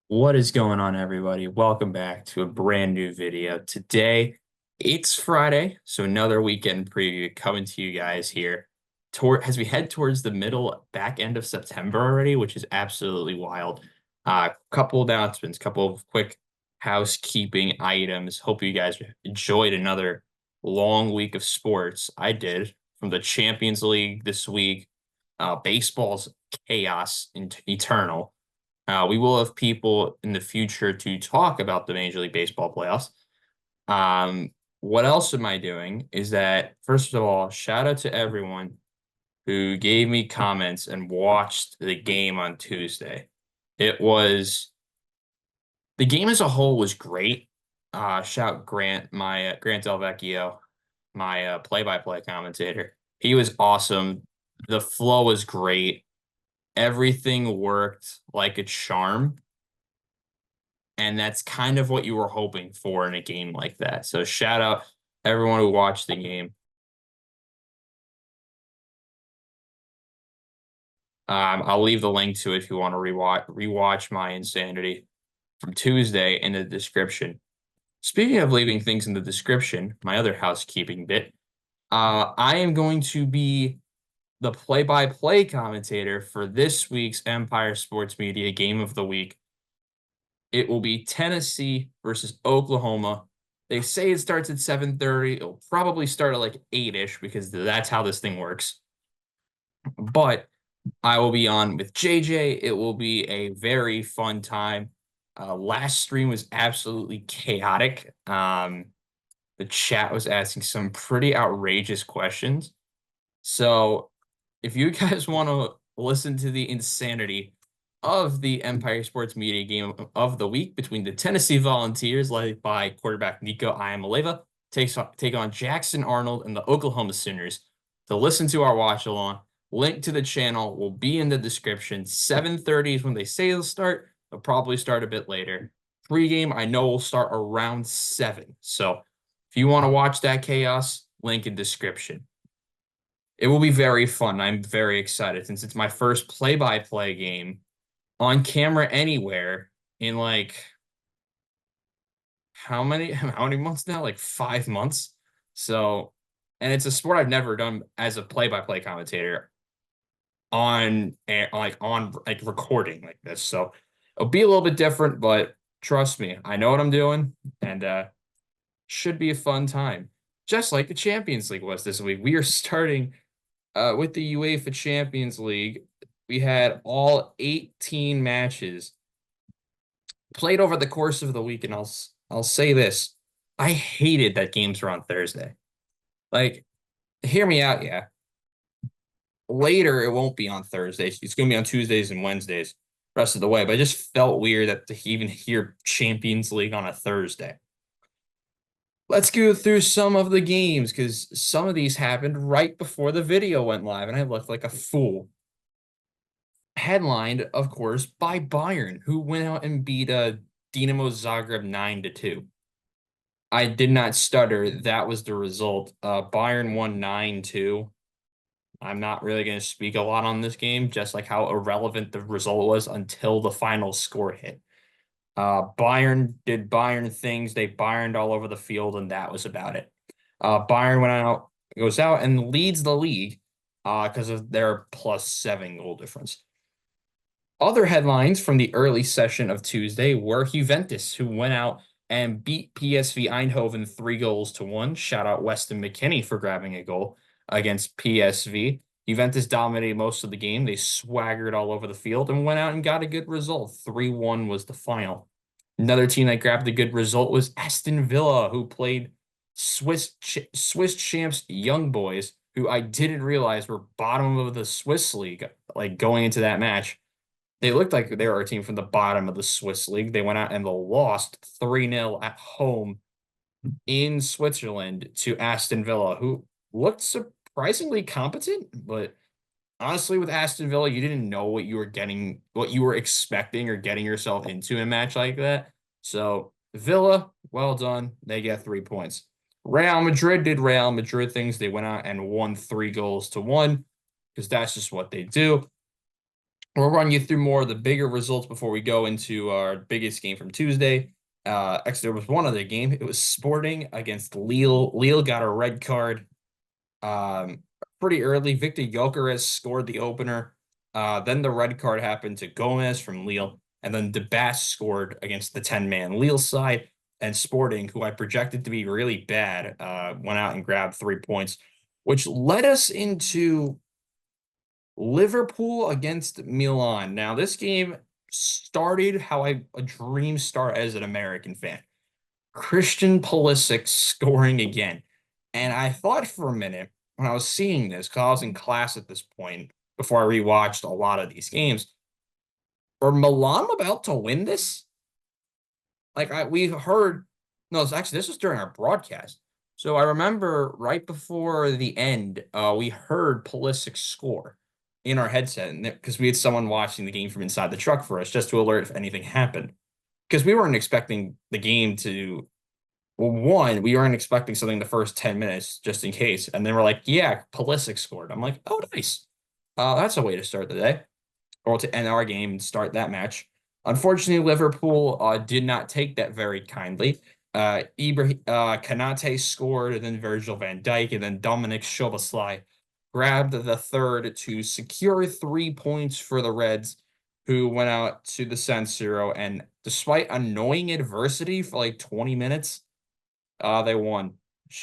What is going on, everybody? Welcome back to a brand new video. Today, it's Friday, so another weekend preview coming to you guys here as we head towards the middle back end of September already, which is absolutely wild. Couple announcements, couple of quick housekeeping items. Hope you guys enjoyed another long week of sports. I did from the Champions League this week. Baseball's chaos and eternal. We will have people in the future to talk about the Major League Baseball playoffs. What else am I doing is that, first of all, shout out to everyone who gave me comments and watched the game on Tuesday. It was the game as a whole was great. Shout Grant, my Grant Del Vecchio, my play-by-play commentator. He was awesome. The flow was great. Everything worked like a charm. And that's kind of what you were hoping for in a game like that. So shout out everyone who watched the game. I'll leave the link to it if you want to rewatch my insanity from Tuesday in the description. Speaking of leaving things in the description, my other housekeeping bit, I am going to be the play-by-play commentator for this week's Empire Sports Media Game of the Week. It will be Tennessee versus Oklahoma. They say it starts at 7:30. It'll probably start at like 8-ish because that's how this thing works. But I will be on with JJ. It will be a very fun time. Last stream was absolutely chaotic. The chat was asking some pretty outrageous questions. So if you guys want to listen to the insanity of the Empire Sports Media Game of the Week between the Tennessee Volunteers, led by quarterback Nico Iamaleava, take on Jackson Arnold and the Oklahoma Sooners. To listen to our watch along, link to the channel will be in the description. 7:30 is when they say they'll start. They'll probably start a bit later. Pre-game, I know will start around 7. So if you want to watch that chaos, link in description. It will be very fun. I'm very excited since it's my first play-by-play game on camera anywhere in like how many months now? Like 5 months. So, and it's a sport I've never done as a play-by-play commentator on recording like this. So it'll be a little bit different, but trust me, I know what I'm doing, and should be a fun time. Just like the Champions League was this week. We are starting with the UEFA Champions League. We had all 18 matches played over the course of the week, and I'll say this. I hated that games were on Thursday. Like, hear me out, yeah. Later, it won't be on Thursdays. It's going to be on Tuesdays and Wednesdays rest of the way. But I just felt weird that to even hear Champions League on a Thursday. Let's go through some of the games because some of these happened right before the video went live, and I looked like a fool. Headlined, of course, by Bayern, who went out and beat Dinamo Zagreb 9-2. I did not stutter. That was the result. Bayern won 9-2. I'm not really going to speak a lot on this game, just like how irrelevant the result was until the final score hit. Bayern did Bayern things. They Bayerned all over the field, and that was about it. Bayern goes out and leads the league because of their +7 goal difference. Other headlines from the early session of Tuesday were Juventus, who went out and beat PSV Eindhoven 3-1. Shout out Weston McKennie for grabbing a goal against PSV. Juventus dominated most of the game. They swaggered all over the field and went out and got a good result. 3-1 was the final. Another team that grabbed a good result was Aston Villa, who played Swiss champs Young Boys, who I didn't realize were bottom of the Swiss league, like going into that match. They looked like they were a team from the bottom of the Swiss league. They went out and lost 3-0 at home in Switzerland to Aston Villa, who looked surprisingly competent. But honestly, with Aston Villa, you didn't know what you were getting, what you were expecting or getting yourself into in a match like that. So Villa, well done. They get 3 points. Real Madrid did Real Madrid things. They went out and won 3-1 because that's just what they do. We'll run you through more of the bigger results before we go into our biggest game from Tuesday. Actually, there was one other game. It was Sporting against Lille. Lille got a red card pretty early. Victor Gyökeres scored the opener. Then the red card happened to Gomez from Lille, and then DeBass scored against the 10-man Lille side. And Sporting, who I projected to be really bad, went out and grabbed 3 points, which led us into Liverpool against Milan. Now, this game started how a dream start as an American fan. Christian Pulisic scoring again. And I thought for a minute when I was seeing this, because I was in class at this point before I rewatched a lot of these games, are Milan about to win this? We heard, no, it's actually, this was during our broadcast. So I remember right before the end, we heard Pulisic score in our headset because we had someone watching the game from inside the truck for us just to alert if anything happened. Because we weren't expecting the game to, well, one, we weren't expecting something the first 10 minutes just in case. And then we're like, yeah, Pulisic scored. I'm like, oh, nice. That's a way to start the day or to end our game and start that match. Unfortunately, Liverpool did not take that very kindly. Kanate scored, and then Virgil van Dijk, and then Dominic Szoboszlai grabbed the third to secure 3 points for the Reds, who went out to the San Siro. And despite annoying adversity for like 20 minutes, they won.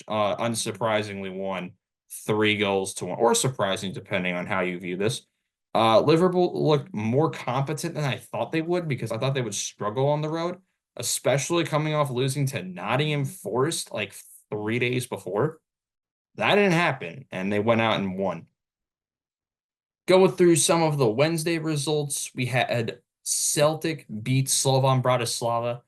Unsurprisingly won 3 goals to 1, or surprising, depending on how you view this. Liverpool looked more competent than I thought they would because I thought they would struggle on the road, especially coming off losing to Nottingham Forest like 3 days before. That didn't happen, and they went out and won. Going through some of the Wednesday results, we had Celtic beat Slovan Bratislava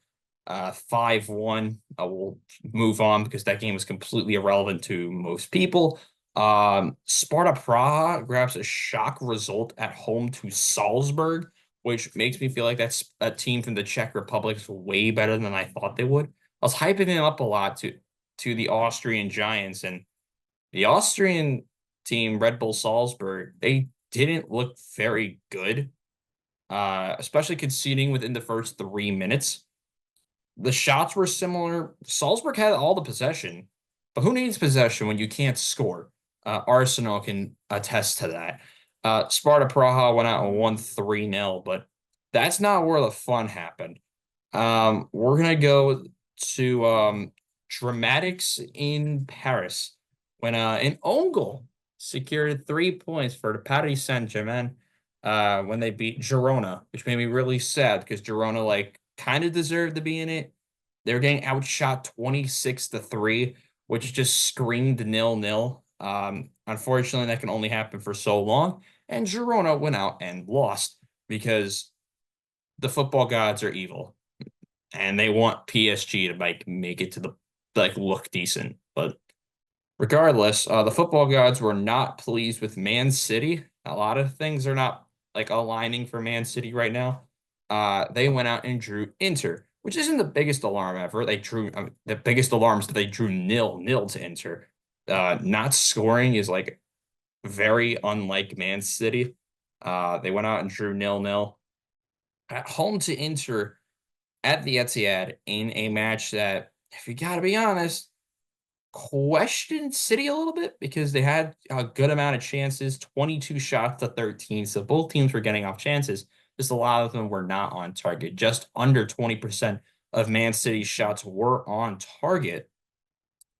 5-1. We'll move on because that game was completely irrelevant to most people. Sparta Praha grabs a shock result at home to Salzburg, which makes me feel like that's a team from the Czech Republic is way better than I thought they would. I was hyping them up a lot to the Austrian Giants, and the Austrian team, Red Bull Salzburg, they didn't look very good, especially conceding within the first 3 minutes. The shots were similar. Salzburg had all the possession, but who needs possession when you can't score? Arsenal can attest to that. Sparta Praha went out and won 3-0, but that's not where the fun happened. We're going to go to dramatics in Paris when an own goal secured 3 points for the Paris Saint-Germain when they beat Girona, which made me really sad because Girona kind of deserved to be in it. They were getting outshot 26-3, which just screamed 0-0. Unfortunately, that can only happen for so long. And Girona went out and lost because the football gods are evil. And they want PSG to make it to the look decent. But regardless, the football gods were not pleased with Man City. A lot of things are not aligning for Man City right now. They went out and drew Inter, which isn't the biggest alarm ever. They drew the biggest alarms that they drew 0-0 to Inter. Not scoring is very unlike Man City. They went out and drew 0-0 at home to Inter at the Etihad in a match that, if you gotta be honest, questioned City a little bit because they had a good amount of chances, 22 shots to 13. So both teams were getting off chances. Just a lot of them were not on target. Just under 20% of Man City's shots were on target.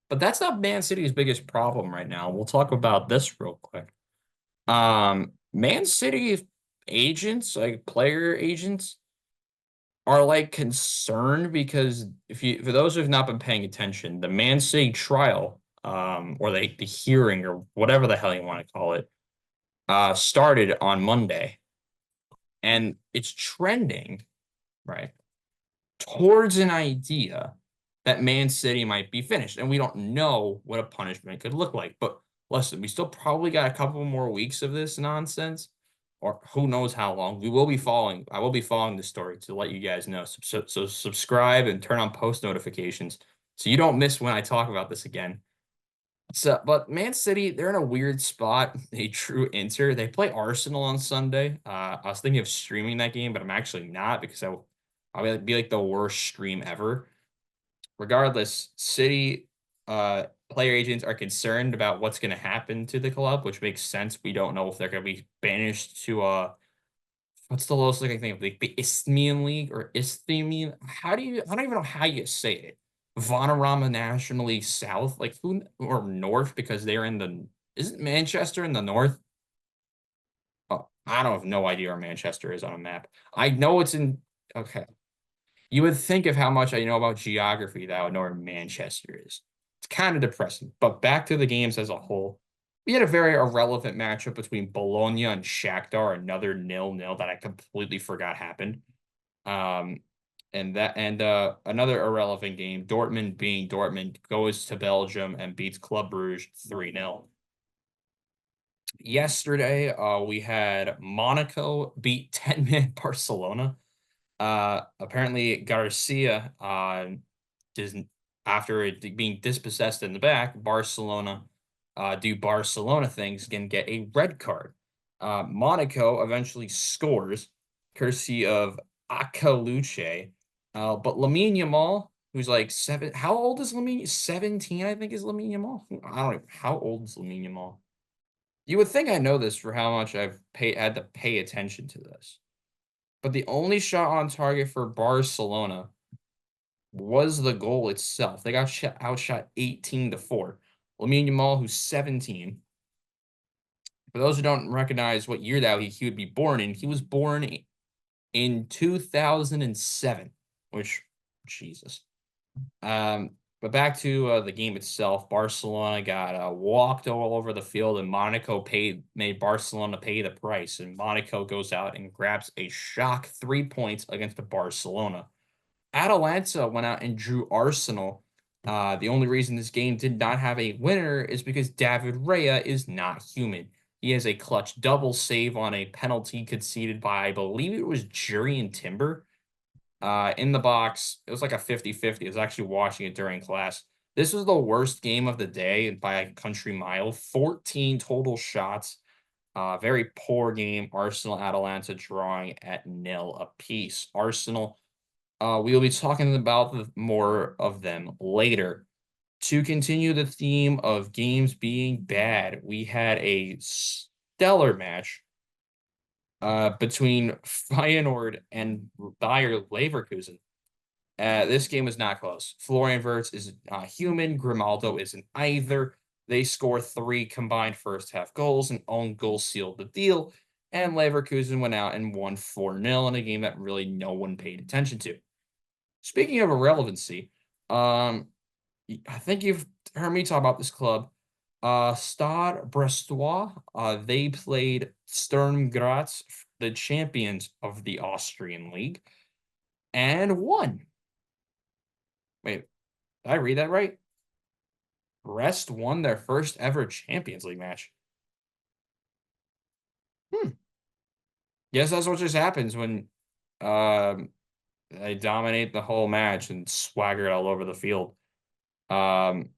But that's not Man City's biggest problem right now. We'll talk about this real quick. Man City agents, player agents, are concerned because for those who have not been paying attention, the Man City trial, or the hearing or whatever the hell you want to call it, started on Monday. And it's trending, right, towards an idea that Man City might be finished. And we don't know what a punishment could look like. But listen, we still probably got a couple more weeks of this nonsense, or who knows how long. I will be following the story to let you guys know. So subscribe and turn on post notifications so you don't miss when I talk about this again. So, but Man City, they're in a weird spot. A true enter. They play Arsenal on Sunday. I was thinking of streaming that game, but I'm actually not because I would be like the worst stream ever. Regardless, City player agents are concerned about what's going to happen to the club, which makes sense. We don't know if they're going to be banished to what's the lowest league I think of? Like the Isthmian League or Isthmian? How do you? I don't even know how you say it. Vanarama National League South, like who or North because they're in the. Isn't Manchester in the north? Oh, I don't have no idea where Manchester is on a map. I know it's in. Okay, you would think of how much I know about geography that I would know where Manchester is. It's kind of depressing. But back to the games as a whole. We had a very irrelevant matchup between Bologna and Shakhtar, another nil-nil that I completely forgot happened. Um, and another irrelevant game, Dortmund being Dortmund, goes to Belgium and beats Club Brugge 3-0. Yesterday, we had Monaco beat 10-man Barcelona. Apparently Garcia doesn't after it being dispossessed in the back, Barcelona do Barcelona things can get a red card. Monaco eventually scores courtesy of Akaluche. But Lamine Yamal, who's like how old is Lamine? 17, I think, is Lamine Yamal. I don't know. How old is Lamine Yamal? You would think I know this for how much had to pay attention to this. But the only shot on target for Barcelona was the goal itself. They got outshot 18-4. Lamine Yamal, who's 17. For those who don't recognize what year that he would be born in, he was born in 2007, which, Jesus. But back to the game itself, Barcelona got walked all over the field, and Monaco made Barcelona pay the price. And Monaco goes out and grabs a shock 3 points against the Barcelona. Atalanta went out and drew Arsenal. The only reason this game did not have a winner is because David Raya is not human. He has a clutch double save on a penalty conceded by, I believe it was Jurriën Timber in the box. It was like a 50-50. I was actually watching it during class. This was the worst game of the day by a country mile. 14 total shots. Very poor game. Arsenal Atalanta drawing at nil apiece. Arsenal, we will be talking about more of them later. To continue the theme of games being bad, we had a stellar match between Feyenoord and Bayer Leverkusen. This game was not close. Florian Wirtz is not human. Grimaldo isn't either. They score 3 combined first half goals, and own goal sealed the deal. And Leverkusen went out and won 4-0 in a game that really no one paid attention to. Speaking of irrelevancy, I think you've heard me talk about this club. Stade Brestois, they played Sturm Graz, the champions of the Austrian league, and won. Wait, did I read that right? Brest won their first ever Champions League match. Hmm. Guess that's what just happens when um they dominate the whole match and swagger it all over the field. Um,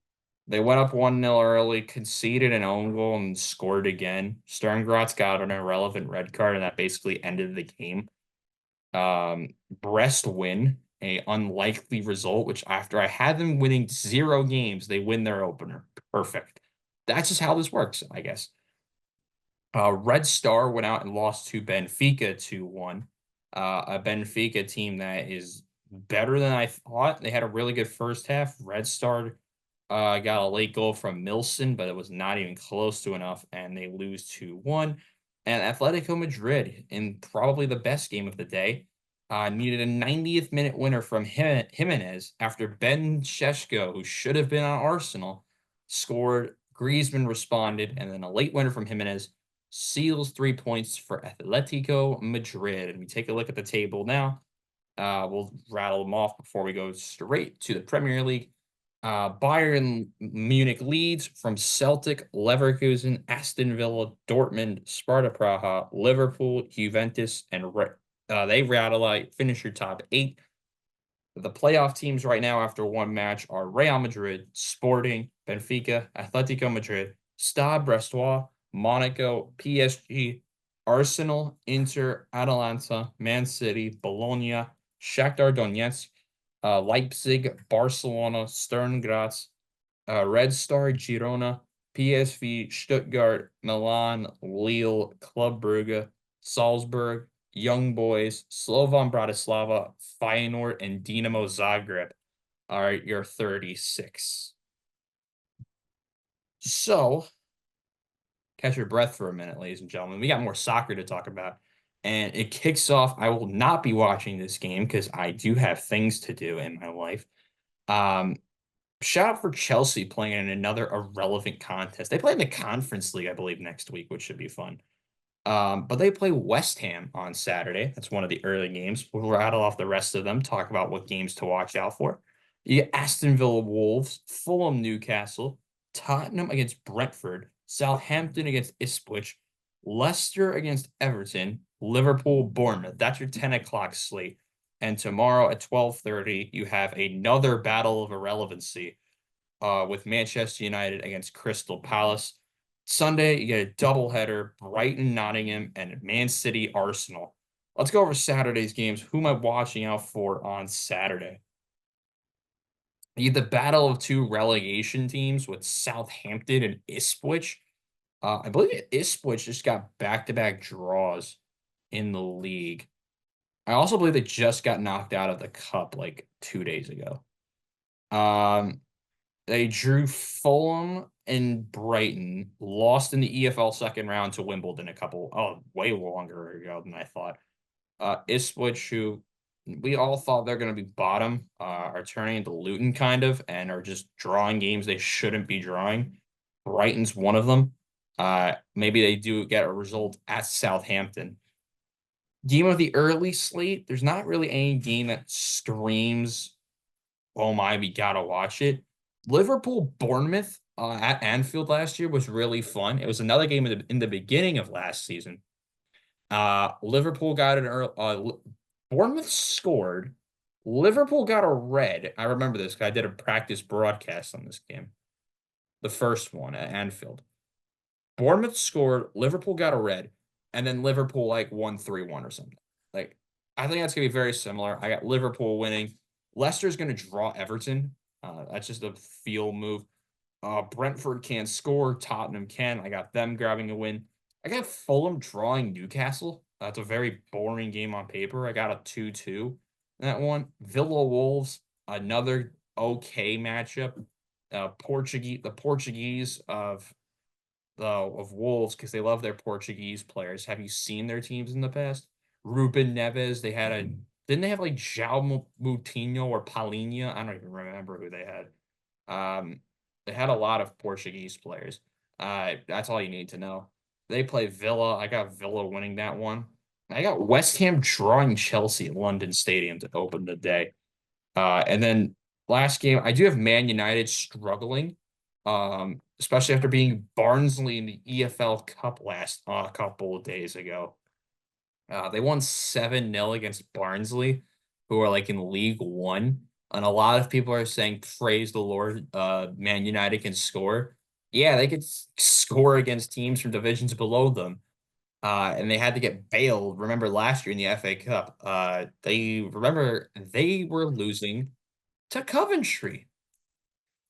they went up 1-0 early, conceded an own goal, and scored again. Sturm Graz got an irrelevant red card, and that basically ended the game. Brest win, a unlikely result, which after I had them winning 0 games, they win their opener. Perfect. That's just how this works, I guess. Red Star went out and lost to Benfica 2-1. A Benfica team that is better than I thought. They had a really good first half. Red Star got a late goal from Milson, but it was not even close to enough, and they lose 2-1. And Atletico Madrid, in probably the best game of the day, needed a 90th minute winner from Jimenez after Ben Sheshko, who should have been on Arsenal, scored. Griezmann responded, and then a late winner from Jimenez seals 3 points for Atletico Madrid. And we take a look at the table now. We'll rattle them off before we go straight to the Premier League. Bayern Munich leads from Celtic, Leverkusen, Aston Villa, Dortmund, Sparta Praha, Liverpool, Juventus, and they rattle out, finish your top 8. The playoff teams right now after one match are Real Madrid, Sporting, Benfica, Atletico Madrid, Stade Brestois, Monaco, PSG, Arsenal, Inter, Atalanta, Man City, Bologna, Shakhtar Donetsk, Leipzig, Barcelona, Stern Graz, Red Star, Girona, PSV, Stuttgart, Milan, Lille, Club Brugge, Salzburg, Young Boys, Slovan Bratislava, Feyenoord, and Dinamo Zagreb are your 36. So, catch your breath for a minute, ladies and gentlemen. We got more soccer to talk about. And it kicks off. I will not be watching this game because I do have things to do in my life. Um, Shout out for Chelsea playing in another irrelevant contest. They play in the Conference League, I believe, next week, which should be fun. But they play West Ham on Saturday. That's one of the early games. We'll rattle off the rest of them, talk about what games to watch out for. You get Aston Villa Wolves, Fulham Newcastle, Tottenham against Brentford, Southampton against Ipswich, Leicester against Everton, Liverpool Bournemouth. That's your 10 o'clock slate. And tomorrow at 12:30, you have another battle of irrelevancy with Manchester United against Crystal Palace. Sunday, you get a doubleheader, Brighton, Nottingham, and Man City, Arsenal. Let's go over Saturday's games. Who am I watching out for on Saturday? You get the battle of two relegation teams with Southampton and Ipswich. I believe Ipswich just got back-to-back draws in the league. I also believe they just got knocked out of the cup like 2 days ago. Um, They drew Fulham and Brighton, lost in the EFL second round to Wimbledon way longer ago than I thought. Ipswich, who we all thought they're going to be bottom, are turning into Luton kind of and are just drawing games they shouldn't be drawing. Brighton's one of them. Maybe they do get a result at Southampton. Game of the early slate, there's not really any game that screams, oh my, we gotta watch it. Liverpool Bournemouth at Anfield last year was really fun. It was another game in the beginning of last season. Liverpool got an early, Bournemouth scored. Liverpool got a red. I remember this because I did a practice broadcast on this game, the first one at Anfield. Bournemouth scored, Liverpool got a red, and then Liverpool like won 3-1 or something. Like, I think that's gonna be very similar. I got Liverpool winning. Leicester's gonna draw Everton. That's just a feel move. Brentford can't score. Tottenham can. I got them grabbing a win. I got Fulham drawing Newcastle. That's a very boring game on paper. I got a 2-2 in that one. Villa Wolves, another okay matchup. The Portuguese of Wolves because they love their Portuguese players. Have you seen their teams in the past? Ruben Neves. Didn't they have like João Moutinho or Paulinho? I don't even remember who they had. They had a lot of Portuguese players. That's all you need to know. They play Villa. I got Villa winning that one. I got West Ham drawing Chelsea at London Stadium to open the day. And then last game, I do have Man United struggling, especially after being Barnsley in the EFL Cup last a couple of days ago. They won 7-0 against Barnsley, who are like in League One. And a lot of people are saying, praise the Lord, Man United can score. Yeah, they could score against teams from divisions below them. And they had to get bailed. Remember last year in the FA Cup, they were losing to Coventry.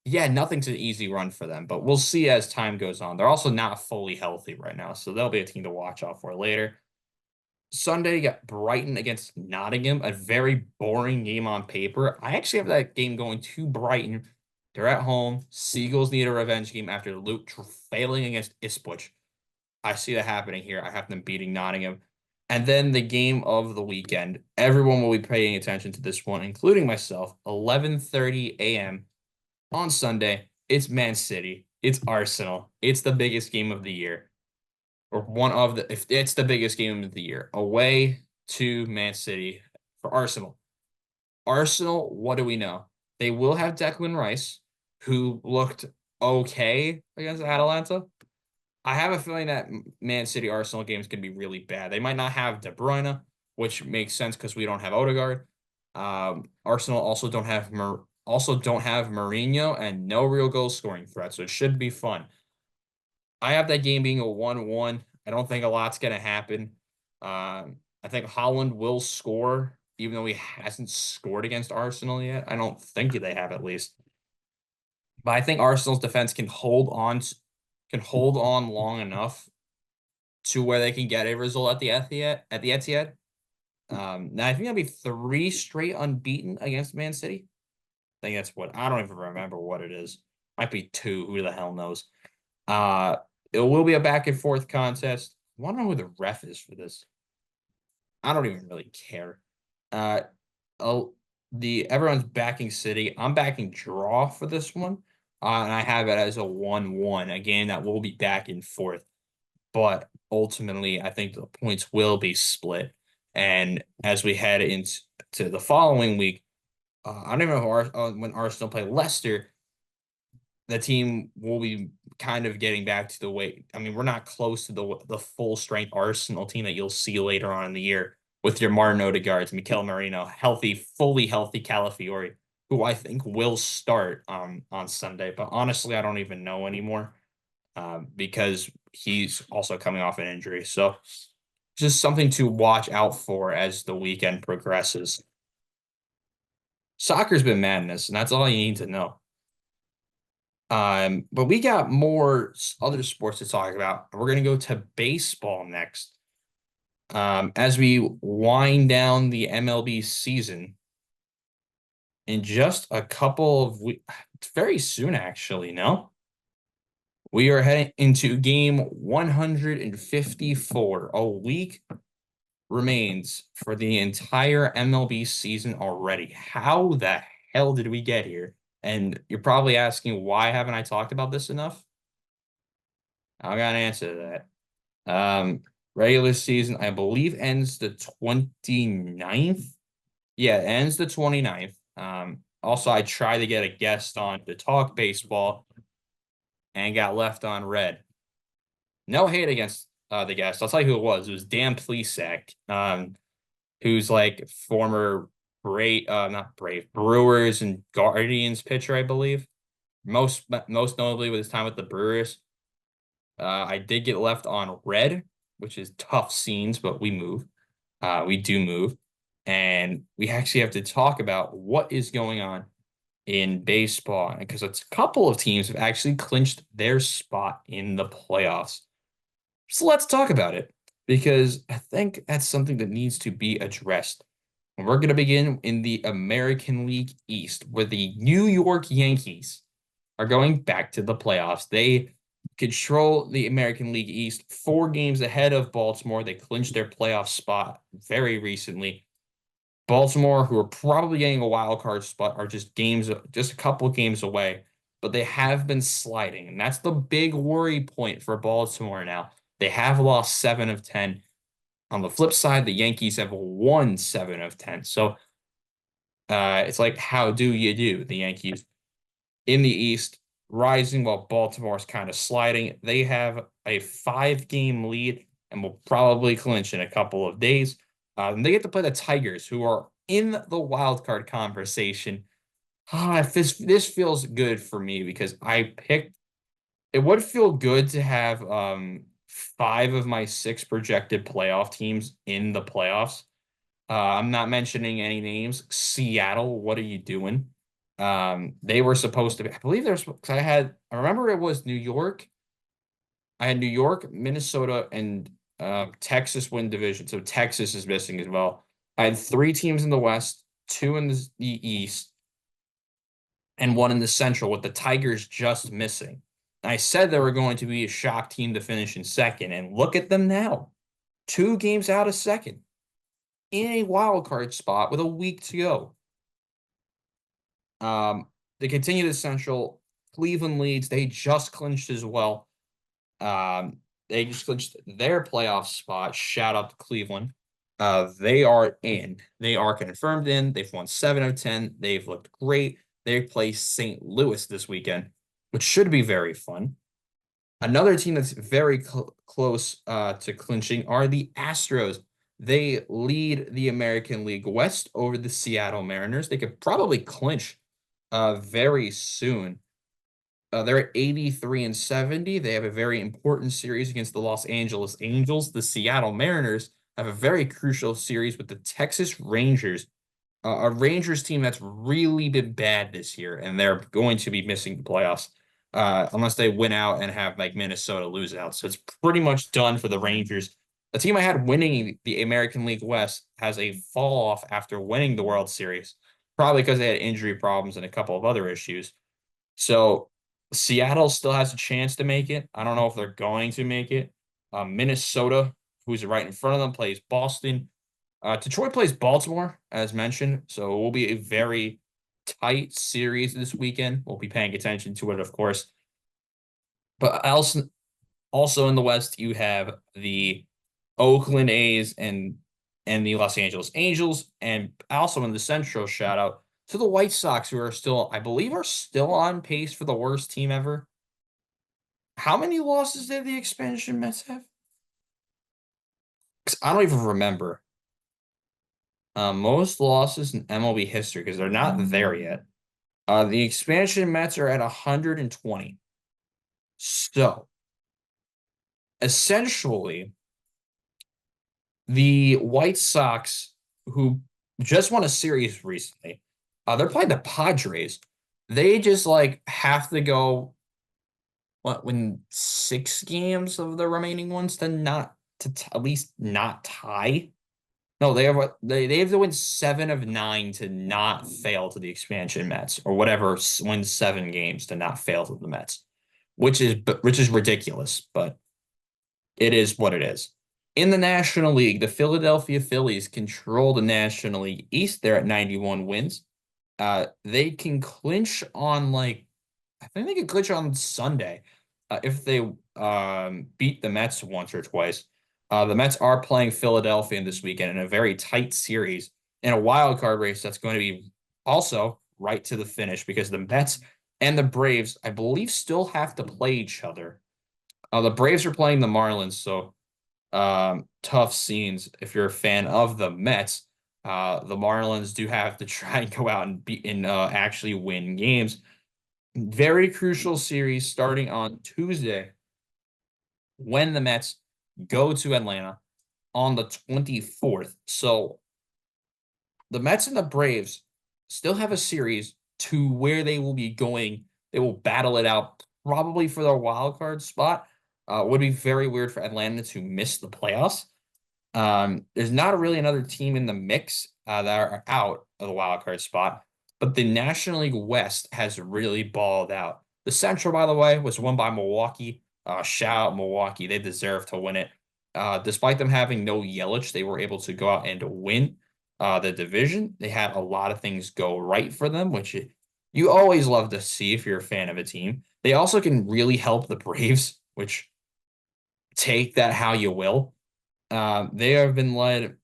Yeah, nothing's an easy run for them, but we'll see as time goes on. They're also not fully healthy right now, so they'll be a team to watch out for later. Sunday, you got Brighton against Nottingham, a very boring game on paper. I actually have that game going to Brighton. They're at home. Seagulls need a revenge game after Luke failing against Ipswich. I see that happening here. I have them beating Nottingham. And then the game of the weekend. Everyone will be paying attention to this one, including myself. 11:30 a.m. on Sunday. It's Man City. It's Arsenal. It's the biggest game of the year. Or if it's the biggest game of the year. Away to Man City for Arsenal. Arsenal, what do we know? They will have Declan Rice, who looked okay against Atalanta. I have a feeling that Man City Arsenal games can be really bad. They might not have De Bruyne, which makes sense because we don't have Odegaard. Arsenal also don't have Mourinho and no real goal scoring threat, so it should be fun. I have that game being a 1-1. I don't think a lot's gonna happen. I think Holland will score, even though he hasn't scored against Arsenal yet. I don't think they have at least. But I think Arsenal's defense can hold on long enough to where they can get a result at the Etihad. Now I think that'll be three straight unbeaten against Man City. I think that's what I don't even remember what it is. Might be two. Who the hell knows? Uh, it will be a back and forth contest. I want to know who the ref is for this. I don't even really care. Uh, oh, the everyone's backing City. I'm backing draw for this one. And I have it as a 1-1, a game that will be back and forth. But ultimately, I think the points will be split. And as we head into the following week, I don't even know when Arsenal play Leicester, the team will be kind of getting back to the way. I mean, we're not close to the full strength Arsenal team that you'll see later on in the year with your Martin Odegaards, Mikel Merino, fully healthy Calafiori, who I think will start on Sunday. But honestly, I don't even know anymore because he's also coming off an injury. So just something to watch out for as the weekend progresses. Soccer's been madness, and that's all you need to know. But we got more other sports to talk about. We're gonna go to baseball next. As we wind down the MLB season in just a couple of weeks, very soon actually, no? We are heading into game 154. A week remains for the entire MLB season already. How the hell did we get here? And you're probably asking, why haven't I talked about this enough? I got an answer to that. Regular season, I believe, ends the 29th. Yeah, it ends the 29th. Also, I tried to get a guest on to talk baseball and got left on red. No hate against the guest. I'll tell you who it was. It was Dan Plesac, who's like former not Brave, Brewers and Guardians pitcher, I believe. Most notably with his time with the Brewers. I did get left on red, which is tough scenes, but we move. We do move. And we actually have to talk about what is going on in baseball because it's a couple of teams have actually clinched their spot in the playoffs. So let's talk about it because I think that's something that needs to be addressed. And we're going to begin in the American League East, where the New York Yankees are going back to the playoffs. They control the American League East 4 games ahead of Baltimore. They clinched their playoff spot very recently. Baltimore, who are probably getting a wild card spot, are just a couple games away, but they have been sliding, and that's the big worry point for Baltimore now. They have lost 7 of 10. On the flip side, the Yankees have won 7 of 10. So it's like, how do you do? The Yankees in the East rising while Baltimore's kind of sliding. They have a 5-game lead and will probably clinch in a couple of days. They get to play the Tigers, who are in the wild card conversation. This feels good for me because it would feel good to have 5 of my 6 projected playoff teams in the playoffs. I'm not mentioning any names. Seattle, what are you doing? They were supposed to be, I believe there's, I remember it was New York. I had New York, Minnesota, and Texas win division. So Texas is missing as well. I had 3 teams in the West, 2 in the East, and 1 in the Central, with the Tigers just missing. I said they were going to be a shock team to finish in second, and look at them now. 2 games out of second in a wild card spot with a week to go. They continue the Central. Cleveland leads. They just clinched as well. They just clinched their playoff spot. Shout out to Cleveland. They are in. They are confirmed in. They've won 7 of 10. They've looked great. They play St. Louis this weekend, which should be very fun. Another team that's very close to clinching are the Astros. They lead the American League West over the Seattle Mariners. They could probably clinch very soon. They're at 83 and 70. They have a very important series against the Los Angeles Angels. The Seattle Mariners have a very crucial series with the Texas Rangers, a Rangers team that's really been bad this year, and they're going to be missing the playoffs unless they win out and have like Minnesota lose out. So it's pretty much done for the Rangers. The team I had winning the American League West has a fall off after winning the World Series, probably because they had injury problems and a couple of other issues. So Seattle still has a chance to make it. I don't know if they're going to make it. Minnesota, who's right in front of them, plays Boston. Detroit plays Baltimore, as mentioned. So it will be a very tight series this weekend. We'll be paying attention to it, of course. But also in the West, you have the Oakland A's and the Los Angeles Angels, and also in the Central, shout out to the White Sox, who are still, I believe, are still on pace for the worst team ever. How many losses did the expansion Mets have? 'Cause I don't even remember. Most losses in MLB history because they're not there yet. The expansion Mets are at 120. So essentially, the White Sox, who just won a series recently, they're playing the Padres. They just like have to go win 6 games of the remaining ones to not at least not tie. No, they have to win 7 of 9 to not fail to the expansion Mets or whatever win 7 games to not fail to the Mets, which is ridiculous, but it is what it is. In the National League, the Philadelphia Phillies control the National League East. They're at 91 wins. They can clinch on I think they can clinch on Sunday if they beat the Mets once or twice. The Mets are playing Philadelphia this weekend in a very tight series in a wild card race that's going to be also right to the finish because the Mets and the Braves, I believe, still have to play each other. The Braves are playing the Marlins, so tough scenes if you're a fan of the Mets. The Marlins do have to try and go out and actually win games. Very crucial series starting on Tuesday when the Mets go to Atlanta on the 24th. So the Mets and the Braves still have a series to where they will be going. They will battle it out probably for their wild card spot. Would be very weird for Atlanta to miss the playoffs. There's not really another team in the mix that are out of the wild card spot, but the National League West has really balled out. The Central, by the way, was won by Milwaukee. Shout out Milwaukee. They deserve to win it. Despite them having no Yelich, they were able to go out and win the division. They had a lot of things go right for them, which you always love to see if you're a fan of a team. They also can really help the Braves, which take that how you will. They have been led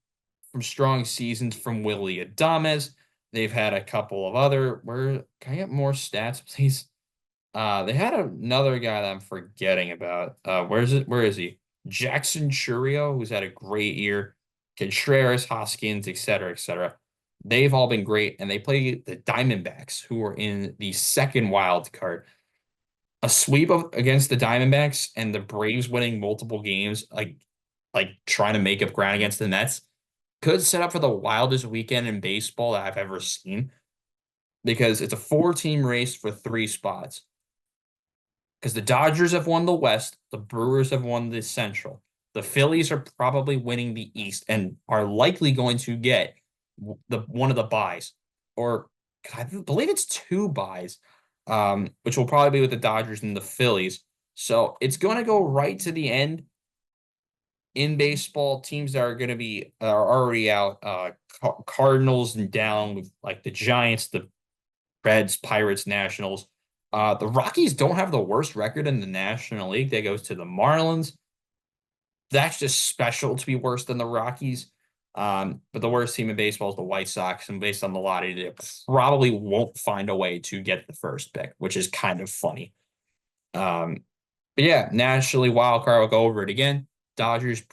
from strong seasons from Willie Adames. They've had a couple of other. Where can I get more stats, please? They had another guy that I'm forgetting about. Where is it? Where is he? Jackson Churio, who's had a great year. Contreras, Hoskins, et cetera, et cetera. They've all been great, and they play the Diamondbacks, who are in the second wild card. A sweep against the Diamondbacks and the Braves winning multiple games, like trying to make up ground against the Nets, could set up for the wildest weekend in baseball that I've ever seen because it's a 4-team race for 3 spots. Because the Dodgers have won the West, the Brewers have won the Central. The Phillies are probably winning the East and are likely going to get one of the buys, or I believe it's 2 buys, which will probably be with the Dodgers and the Phillies. So it's going to go right to the end in baseball. Teams that are going to be are already out. Cardinals and down with like the Giants, the Reds, Pirates, Nationals. The Rockies don't have the worst record in the National League. They goes to the Marlins. That's just special to be worse than the Rockies. But the worst team in baseball is the White Sox, and based on the lottery, they probably won't find a way to get the first pick, which is kind of funny. But yeah, nationally wild card. I'll go over it again. Dodgers,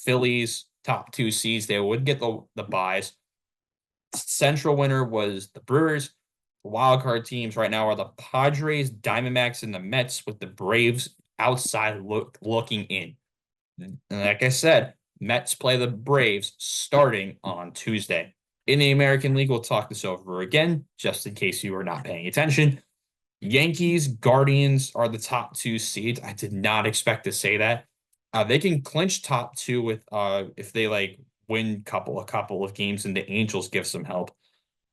Phillies, top two seeds. They would get the buys. Central winner was the Brewers. Wild card teams right now are the Padres, Diamondbacks, and the Mets, with the Braves outside looking in. And like I said, Mets play the Braves starting on Tuesday. In the American League, we'll talk this over again, just in case you were not paying attention. Yankees, Guardians are the top two seeds. I did not expect to say that. They can clinch top two with if they like win a couple of games and the Angels give some help.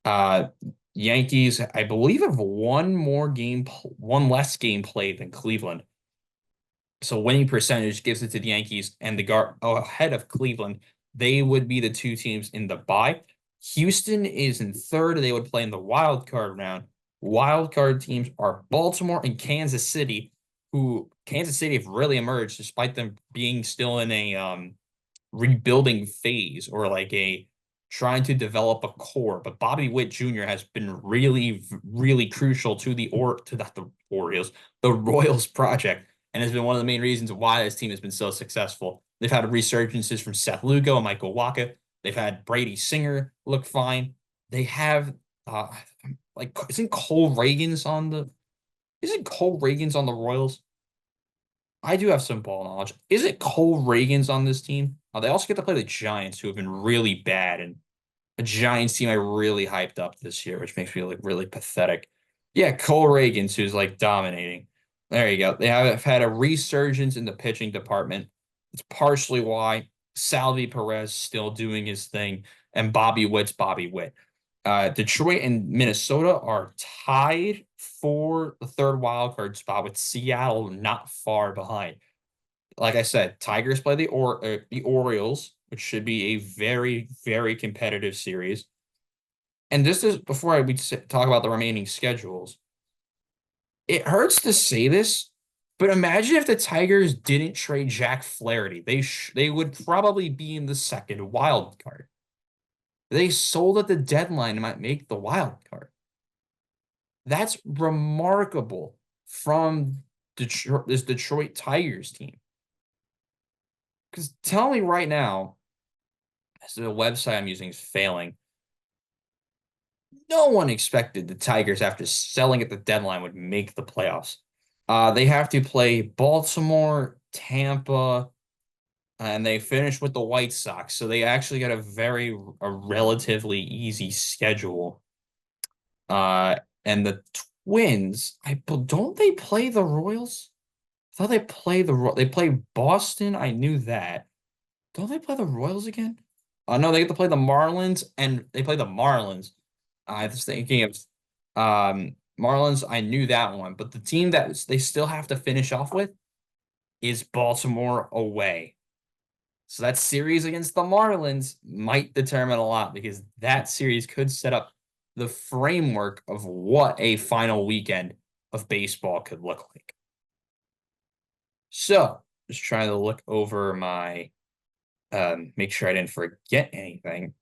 Uh Yankees, I believe, have one less game played than Cleveland. So winning percentage gives it to the Yankees and the guard ahead of Cleveland. They would be the two teams in the bye. Houston is in third. They would play in the wild card round. Wild card teams are Baltimore and Kansas City, who Kansas City have really emerged despite them being still in a rebuilding phase, or like a trying to develop a core. But Bobby Witt Jr. has been really, really crucial to the Orioles, the Royals project, and has been one of the main reasons why this team has been so successful. They've had resurgences from Seth Lugo and Michael Wacha. They've had Brady Singer look fine. They have like isn't Cole Reagans on the Royals? I do have some ball knowledge. Is it Cole Reagans on this team? They also get to play the Giants, who have been really bad, and a Giants team I really hyped up this year, which makes me look really pathetic. Yeah, Cole Reagans, who's like dominating. There you go. They have had a resurgence in the pitching department. It's partially why Salvi Perez still doing his thing, and Bobby Witt's Bobby Witt. Detroit and Minnesota are tied for the third wild card spot, with Seattle not far behind. Like I said, Tigers play the Orioles, which should be a very, very competitive series. And this is before we talk about the remaining schedules. It hurts to say this, but imagine if the Tigers didn't trade Jack Flaherty. They would probably be in the second wild card. They sold at the deadline and might make the wild card. That's remarkable from this Detroit Tigers team. Because tell me right now, as the website I'm using is failing, no one expected the Tigers, after selling at the deadline, would make the playoffs. They have to play Baltimore, Tampa, and they finish with the White Sox. So they actually got a relatively easy schedule. And the Twins, don't they play the Royals? I thought they play Boston. I knew that. Don't they play the Royals again? No, they get to play the Marlins, and they play the Marlins. I was thinking of Marlins. I knew that one, but the team that they still have to finish off with is Baltimore away. So that series against the Marlins might determine a lot, because that series could set up the framework of what a final weekend of baseball could look like. So just trying to look over my make sure I didn't forget anything.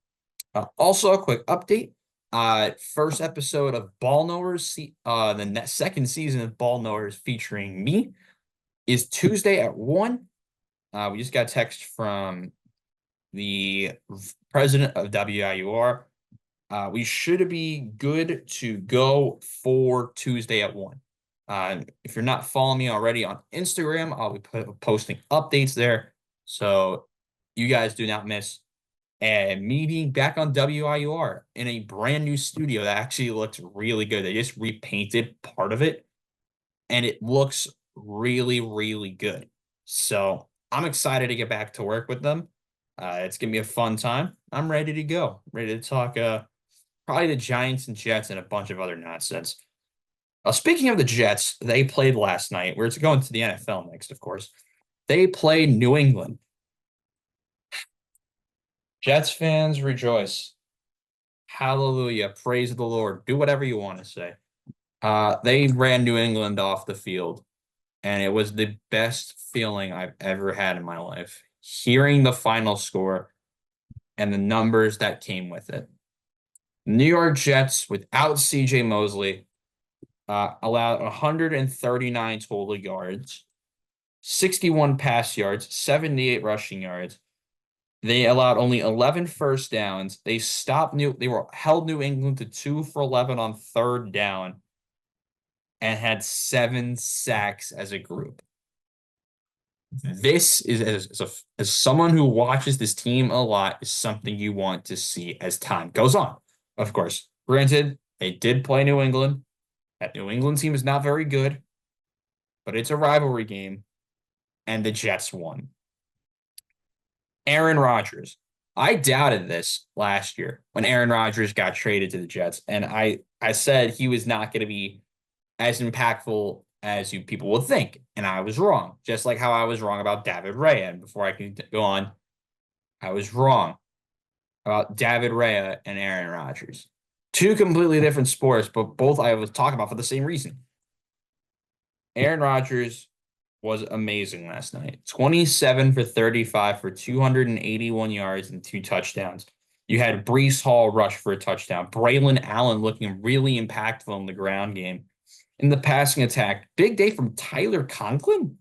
Also, a quick update. First episode of Ball Knowers, the second season of Ball Knowers featuring me, is Tuesday at 1. We just got a text from the president of WIUR. We should be good to go for Tuesday at 1. If you're not following me already on Instagram, I'll be posting updates there, so you guys do not miss. And me being back on WIUR in a brand new studio that actually looks really good. They just repainted part of it, and it looks really, really good. So I'm excited to get back to work with them. It's gonna be a fun time. I'm ready to go. Ready to talk probably the Giants and Jets and a bunch of other nonsense. Speaking of the Jets, they played last night. We're going to the NFL next, of course. They played New England. Jets fans, rejoice. Hallelujah. Praise the Lord. Do whatever you want to say. They ran New England off the field, and it was the best feeling I've ever had in my life. Hearing the final score and the numbers that came with it. New York Jets, without CJ Mosley, allowed 139 total yards, 61 pass yards, 78 rushing yards. They allowed only 11 first downs. They were held New England to 2 for 11 on third down and had 7 sacks as a group. This is as someone who watches this team a lot is something you want to see as time goes on. Of course, granted, they did play New England. That New England team is not very good, but it's a rivalry game, and the Jets won. Aaron Rodgers. I doubted this last year when Aaron Rodgers got traded to the Jets, and I said he was not going to be as impactful as you people would think, and I was wrong. Just like how I was wrong about David Raya. And before I can go on, I was wrong about David Raya and Aaron Rodgers. Two completely different sports, but both I was talking about for the same reason. Aaron Rodgers was amazing last night. 27 for 35 for 281 yards and 2 touchdowns. You had Breece Hall rush for a touchdown. Braylon Allen looking really impactful in the ground game. In the passing attack, big day from Tyler Conklin.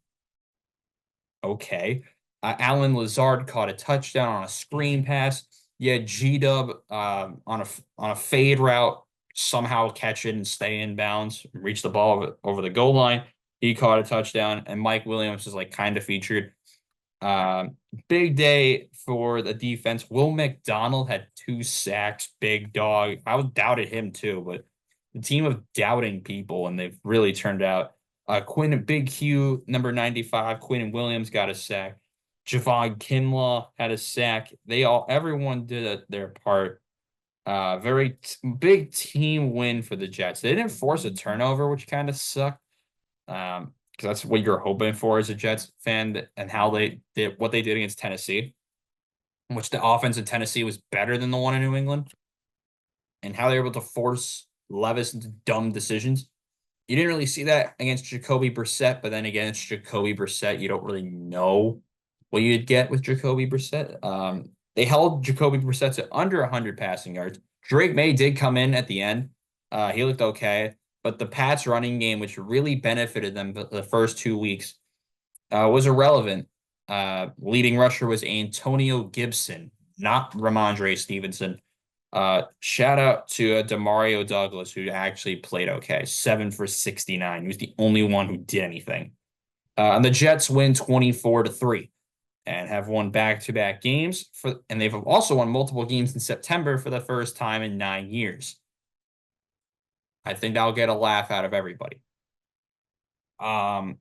Okay. Alan Lazard caught a touchdown on a screen pass. Yeah, G-Dub on a fade route, somehow catch it and stay in bounds, reach the ball over the goal line. He caught a touchdown, and Mike Williams is like kind of featured. Uh, Big day for the defense. Will McDonald had 2 sacks, big dog. I doubted him too, but the team of doubting people, and they've really turned out. Quinn Big Q, number 95, Quinn Williams got a sack. Javon Kinlaw had a sack. Everyone did their part. Big team win for the Jets. They didn't force a turnover, which kind of sucked. Because that's what you're hoping for as a Jets fan, and how they did what they did against Tennessee, which the offense in Tennessee was better than the one in New England, and how they were able to force Levis into dumb decisions. You didn't really see that against Jacoby Brissett, but then against Jacoby Brissett, you don't really know what you'd get with Jacoby Brissett. They held Jacoby Brissett to under 100 passing yards. Drake May did come in at the end. He looked okay, but the Pats running game, which really benefited them the first 2 weeks, was irrelevant. Leading rusher was Antonio Gibson, not Ramondre Stevenson. Shout out to Demario Douglas, who actually played okay. 7 for 69. He was the only one who did anything. And the Jets win 24-3 and have won back-to-back games and they've also won multiple games in September for the first time in 9 years. I think that'll get a laugh out of everybody. The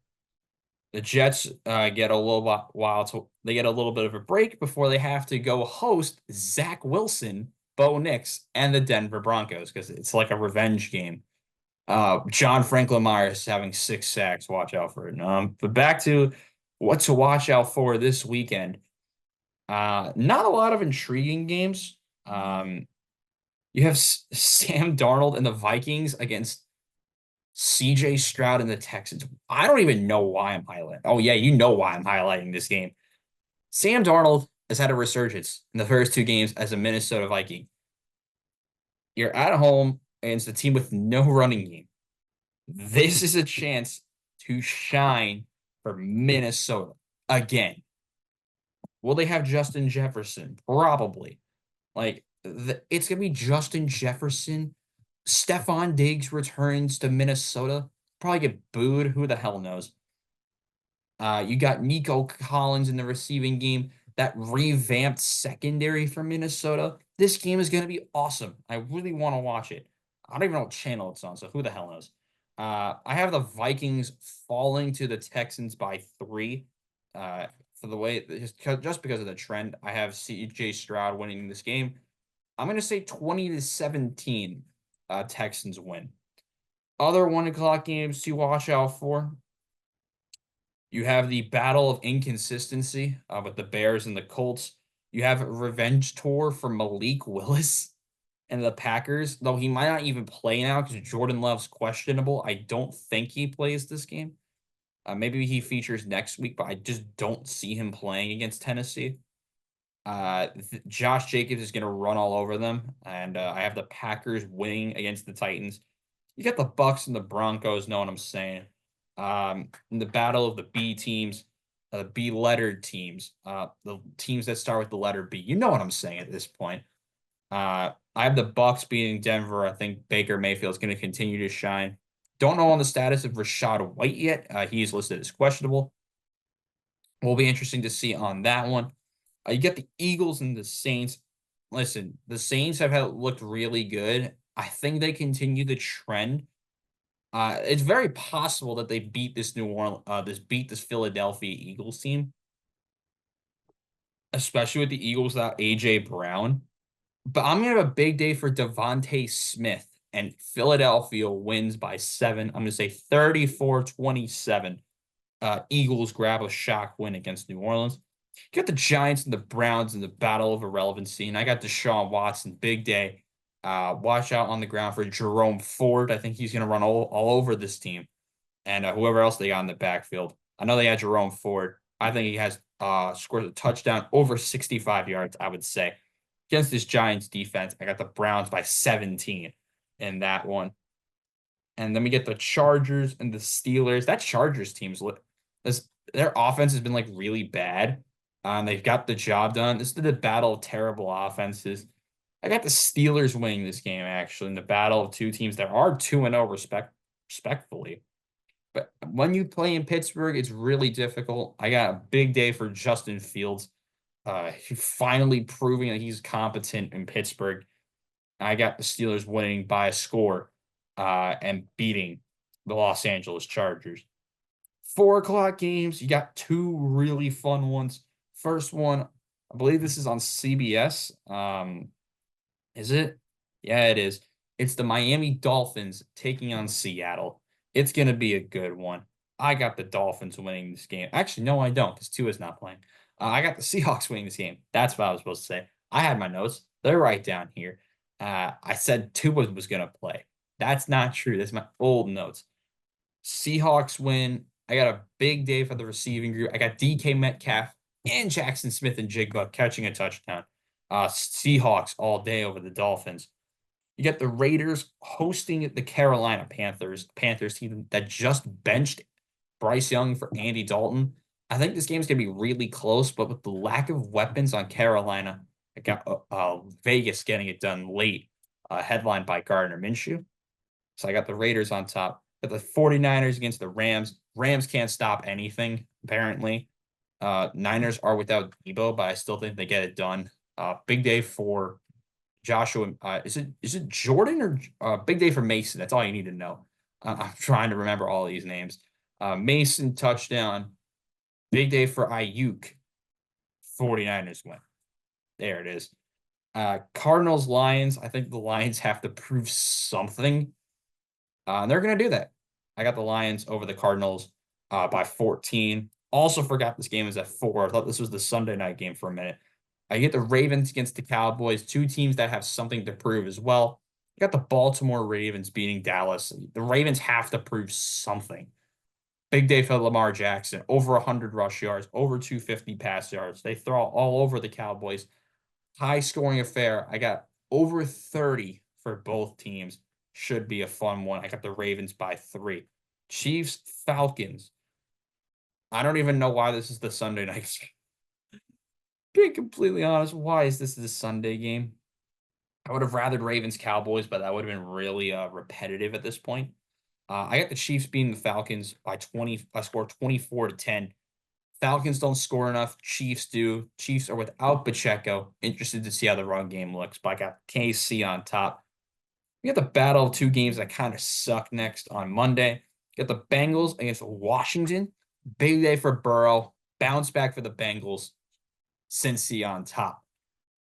Jets get a little they get a little bit of a break before they have to go host Zach Wilson, Bo Nix, and the Denver Broncos, because it's like a revenge game. John Franklin Myers having 6 sacks. Watch out for it. But back to what to watch out for this weekend. Not a lot of intriguing games. You have Sam Darnold and the Vikings against CJ Stroud and the Texans. I don't even know why I'm highlighting. Oh, yeah, you know why I'm highlighting this game. Sam Darnold has had a resurgence in the first 2 games as a Minnesota Viking. You're at home against a team with no running game. This is a chance to shine for Minnesota again. Will they have Justin Jefferson? Probably. It's going to be Justin Jefferson. Stephon Diggs returns to Minnesota. Probably get booed. Who the hell knows? You got Nico Collins in the receiving game. That revamped secondary for Minnesota. This game is going to be awesome. I really want to watch it. I don't even know what channel it's on, so who the hell knows? I have the Vikings falling to the Texans by 3. For the way just because of the trend, I have CJ Stroud winning this game. I'm going to say 20-17. Texans win. Other 1 o'clock games to watch out for. You have the battle of inconsistency with the Bears and the Colts. You have a revenge tour for Malik Willis and the Packers, though he might not even play now because Jordan Love's questionable. I don't think he plays this game. Maybe he features next week, but I just don't see him playing against Tennessee. Josh Jacobs is going to run all over them, and I have the Packers winning against the Titans. You got the Bucks and the Broncos, know what I'm saying? In the battle of the B teams, B-lettered teams, the teams that start with the letter B. You know what I'm saying at this point. I have the Bucks beating Denver. I think Baker Mayfield is going to continue to shine. Don't know on the status of Rashad White yet. He's listed as questionable. Will be interesting to see on that one. You get the Eagles and the Saints. Listen, the Saints have looked really good. I think they continue the trend. It's very possible that they beat this this Philadelphia Eagles team, especially with the Eagles without AJ Brown. But I'm gonna have a big day for Devontae Smith, and Philadelphia wins by 7. I'm gonna say 34-27. Eagles grab a shock win against New Orleans. You got the Giants and the Browns in the battle of irrelevancy, and I got Deshaun Watson, big day. Watch out on the ground for Jerome Ford. I think he's going to run all over this team, and whoever else they got in the backfield. I know they had Jerome Ford. I think he has scored a touchdown over 65 yards, I would say. Against this Giants defense, I got the Browns by 17 in that one. And then we get the Chargers and the Steelers. That Chargers team's their offense has been like really bad. They've got the job done. This is the battle of terrible offenses. I got the Steelers winning this game actually in the battle of two teams that are 2-0 respectfully. But when you play in Pittsburgh, it's really difficult. I got a big day for Justin Fields. Finally proving that he's competent in Pittsburgh. I got the Steelers winning by a score and beating the Los Angeles Chargers. 4 o'clock games. You got two really fun ones. First one, I believe this is on CBS. Is it? Yeah, it is. It's the Miami Dolphins taking on Seattle. It's going to be a good one. I got the Dolphins winning this game. Actually, no, I don't, because Tua's not playing. I got the Seahawks winning this game. That's what I was supposed to say. I had my notes. They're right down here. I said Tua was going to play. That's not true. That's my old notes. Seahawks win. I got a big day for the receiving group. I got DK Metcalf and Jackson Smith and Jigba catching a touchdown. Seahawks all day over the Dolphins. You get the Raiders hosting the Carolina Panthers team that just benched Bryce Young for Andy Dalton. I think this game is going to be really close, but with the lack of weapons on Carolina, I got Vegas getting it done late, headlined by Gardner Minshew. So I got the Raiders on top. Got the 49ers against the Rams. Rams can't stop anything, apparently. Niners are without Debo, but I still think they get it done. Big day for Joshua. Is it Jordan or big day for Mason? That's all you need to know. I'm trying to remember all these names. Mason touchdown. Big day for Ayuk. 49ers win. There it is. Cardinals, Lions. I think the Lions have to prove something. And they're going to do that. I got the Lions over the Cardinals by 14. Also forgot this game is at 4. I thought this was the Sunday night game for a minute. I get the Ravens against the Cowboys, two teams that have something to prove as well. I got the Baltimore Ravens beating Dallas. The Ravens have to prove something. Big day for Lamar Jackson. Over 100 rush yards, over 250 pass yards. They throw all over the Cowboys. High scoring affair. I got over 30 for both teams. Should be a fun one. I got the Ravens by 3. Chiefs, Falcons. I don't even know why this is the Sunday night game. Being completely honest, why is this the Sunday game? I would have rathered Ravens, Cowboys, but that would have been really repetitive at this point. I got the Chiefs beating the Falcons by 20. I scored 24-10. Falcons don't score enough. Chiefs do. Chiefs are without Pacheco. Interested to see how the run game looks, but I got KC on top. We got the battle of two games that kind of suck next on Monday. Got the Bengals against Washington. Big day for Burrow. Bounce back for the Bengals. Cincy on top.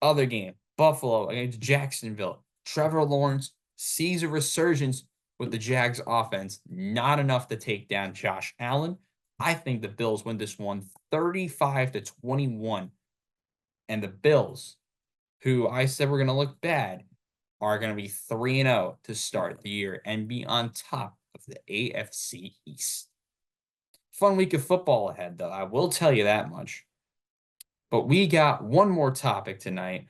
Other game, Buffalo against Jacksonville. Trevor Lawrence sees a resurgence with the Jags offense. Not enough to take down Josh Allen. I think the Bills win this one 35-21. And the Bills, who I said were going to look bad, are going to be 3-0 to start the year and be on top of the AFC East. Fun week of football ahead, though. I will tell you that much. But we got one more topic tonight.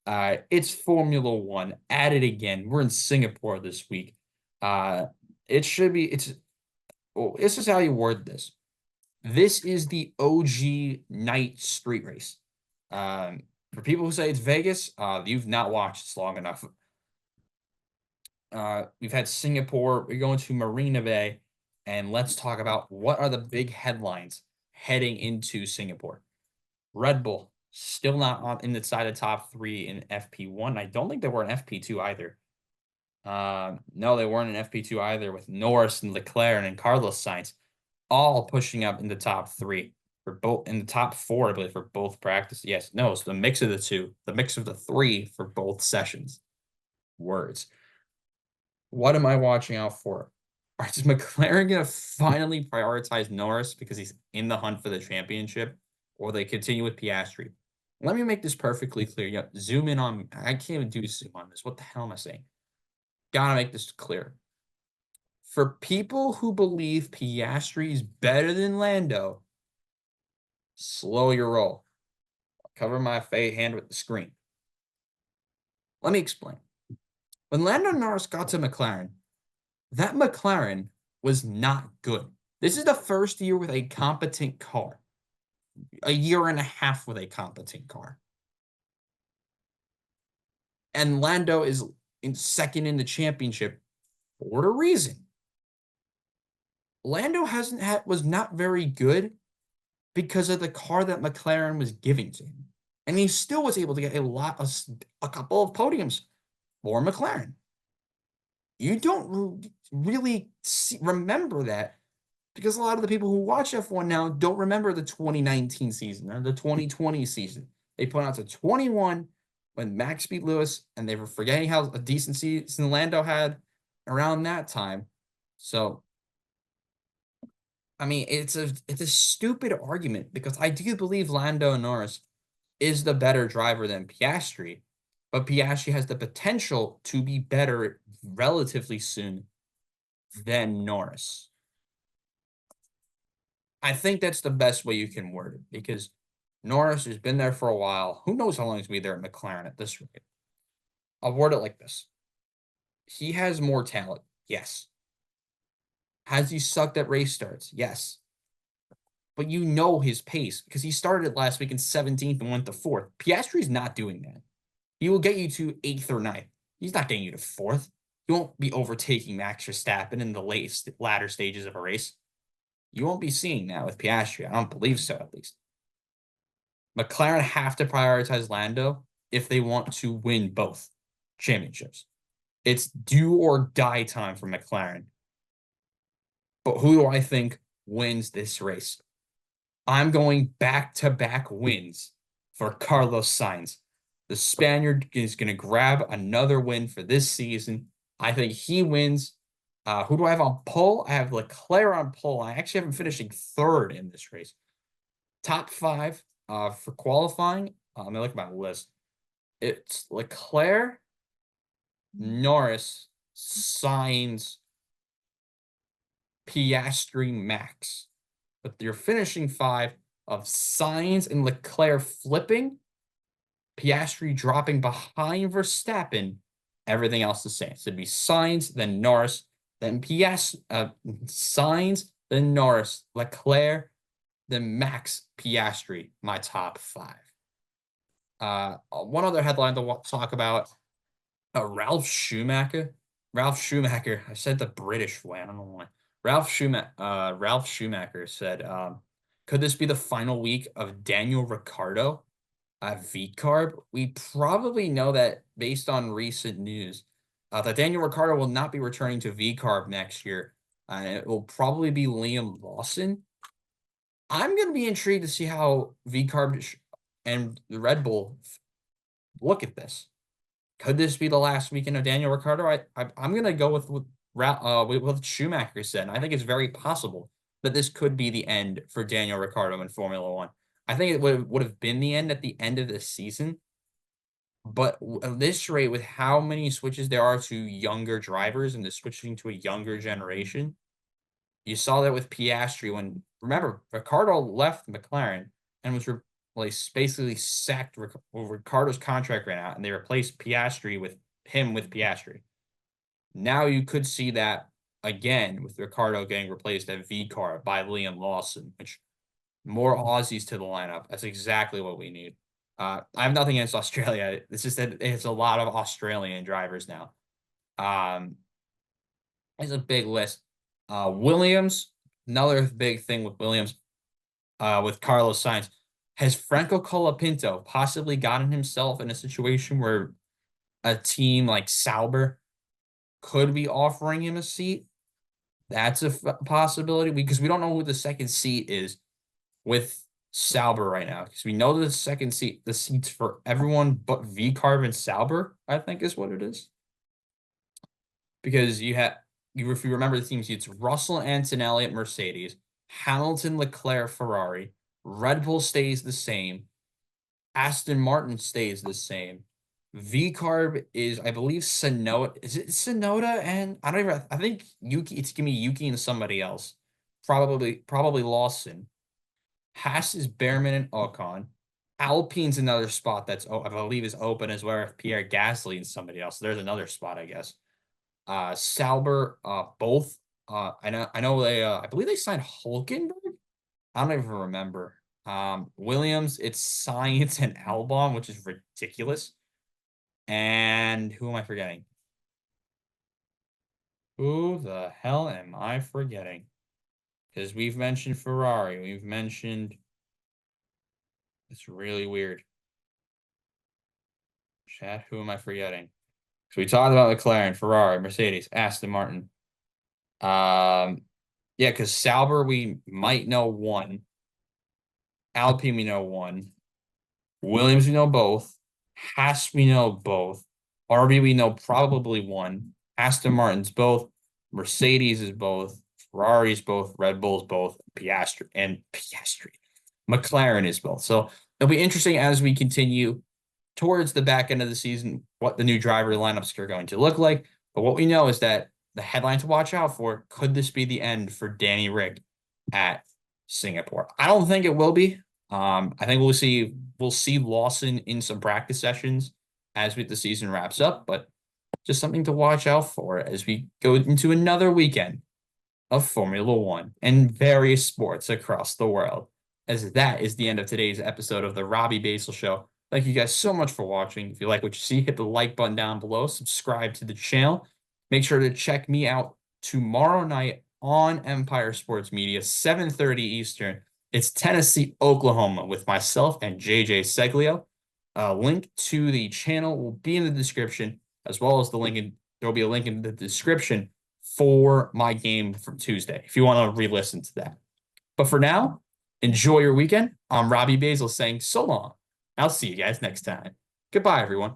It's Formula One at it again. We're in Singapore this week. This is how you word this. This is the OG night street race. For people who say it's Vegas, you've not watched this long enough. We've had Singapore. We're going to Marina Bay, and let's talk about what are the big headlines heading into Singapore. Red Bull still not on in the side of top three in FP1. I don't think they were in FP2 either. No, they weren't in FP2 either, with Norris and Leclerc and Carlos Sainz all pushing up in the top three for both in the top four, I believe, for both practices. Yes, no, it's the mix of the two, the mix of the three for both sessions. Words. What am I watching out for? Is McLaren going to finally prioritize Norris because he's in the hunt for the championship, or they continue with Piastri? Let me make this perfectly clear. Yeah, zoom in on. I can't even do zoom on this. What the hell am I saying? Gotta make this clear. For people who believe Piastri is better than Lando, slow your roll. I'll cover my hand with the screen. Let me explain. When Lando Norris got to McLaren, that McLaren was not good. This is the first year with a competent car, a year and a half with a competent car. And Lando is in second in the championship for a reason. Lando was not very good because of the car that McLaren was giving to him. And he still was able to get a couple of podiums for McLaren. You don't really remember that because a lot of the people who watch F1 now don't remember the 2019 season or the 2020 season. They point out to 21 when Max beat Lewis, and they were forgetting how a decent season Lando had around that time. So, I mean, it's a stupid argument because I do believe Lando Norris is the better driver than Piastri, but Piastri has the potential to be better relatively soon than Norris. I think that's the best way you can word it because Norris has been there for a while. Who knows how long he's going to be there at McLaren at this rate? I'll word it like this. He has more talent. Yes. Has he sucked at race starts? Yes. But you know his pace because he started last week in 17th and went to 4th. Piastri's not doing that. He will get you to 8th or 9th. He's not getting you to 4th. He won't be overtaking Max Verstappen in the latter stages of a race. You won't be seeing that with Piastri. I don't believe so, at least. McLaren have to prioritize Lando if they want to win both championships. It's do or die time for McLaren. But who do I think wins this race? I'm going back-to-back wins for Carlos Sainz. The Spaniard is going to grab another win for this season. I think he wins. Who do I have on pole? I have Leclerc on pole. I actually have him finishing third in this race. Top 5 for qualifying. Let me look at my list. It's Leclerc, Norris, Sainz, Piastri, Max. But your finishing 5 of Sainz and Leclerc flipping, Piastri dropping behind Verstappen, everything else the same. So it'd be Sainz, then Norris, then Sainz, then Norris, Leclerc, then Max, Piastri, my top 5. One other headline to talk about, Ralf Schumacher. Ralf Schumacher, I said the British way, I don't know why. Ralf Schumacher said, could this be the final week of Daniel Ricciardo at VCARB? We probably know that based on recent news, that Daniel Ricciardo will not be returning to VCARB next year. It will probably be Liam Lawson. I'm going to be intrigued to see how VCARB and the Red Bull look at this. Could this be the last weekend of Daniel Ricciardo? I'm going to go with what Schumacher said. I think it's very possible that this could be the end for Daniel Ricciardo in Formula One. I think it would have been the end at the end of the season. But at this rate, with how many switches there are to younger drivers and the switching to a younger generation, you saw that with Piastri when, remember, Ricciardo left McLaren and was basically sacked. Ricciardo's contract ran out and they replaced Piastri with Piastri. Now you could see that again with Ricciardo getting replaced at VCAR by Liam Lawson, which More Aussies to the lineup. That's exactly what we need. I have nothing against Australia. It's just that it's a lot of Australian drivers now. Um, it's a big list. Williams, another big thing with Williams, with Carlos Sainz. Has Franco Colapinto possibly gotten himself in a situation where a team like Sauber could be offering him a seat? That's a possibility because we don't know who the second seat is with Sauber right now. Because we know the second seat, the seats for everyone but V Carb and Sauber, I think is what it is. Because if you remember the teams, it's Russell Antonelli at Mercedes, Hamilton, Leclerc, Ferrari, Red Bull stays the same, Aston Martin stays the same. V Carb is, I believe, Sonoda. Is it Sonoda? And I don't even. I think Yuki. It's gonna be Yuki and somebody else. Probably Lawson. Haas is Behrman and Ocon. Alpine's another spot that's I believe is open as well with Pierre Gasly and somebody else. There's another spot, I guess. Sauber, both. I know I believe they signed Hulkenberg. I don't even remember. Williams, it's Science and Albon, which is ridiculous. And who am I forgetting? Who the hell am I forgetting? Because we've mentioned Ferrari. We've mentioned. It's really weird. Chat, who am I forgetting? So we talked about McLaren, Ferrari, Mercedes, Aston Martin. Yeah, because Sauber we might know one. Alpine we know one. Williams we know both. Haas we know both. RB we know probably one. Aston Martin's both. Mercedes is both. Ferrari's both. Red Bull's both. Piastri. McLaren is both. So it'll be interesting as we continue towards the back end of the season what the new driver lineups are going to look like. But what we know is that the headline to watch out for, could this be the end for Danny Rick at Singapore? I don't think it will be. I think we'll see Lawson in some practice sessions as the season wraps up, but just something to watch out for as we go into another weekend of Formula One and various sports across the world. As that is the end of today's episode of the Robbie Basel Show. Thank you guys so much for watching. If you like what you see, hit the like button down below, subscribe to the channel. Make sure to check me out tomorrow night on Empire Sports Media, 7:30 Eastern. It's Tennessee, Oklahoma with myself and JJ Seglio. Link to the channel will be in the description, as well as there will be a link in the description for my game from Tuesday, if you want to re-listen to that. But for now, enjoy your weekend. I'm Robbie Basel saying so long. I'll see you guys next time. Goodbye, everyone.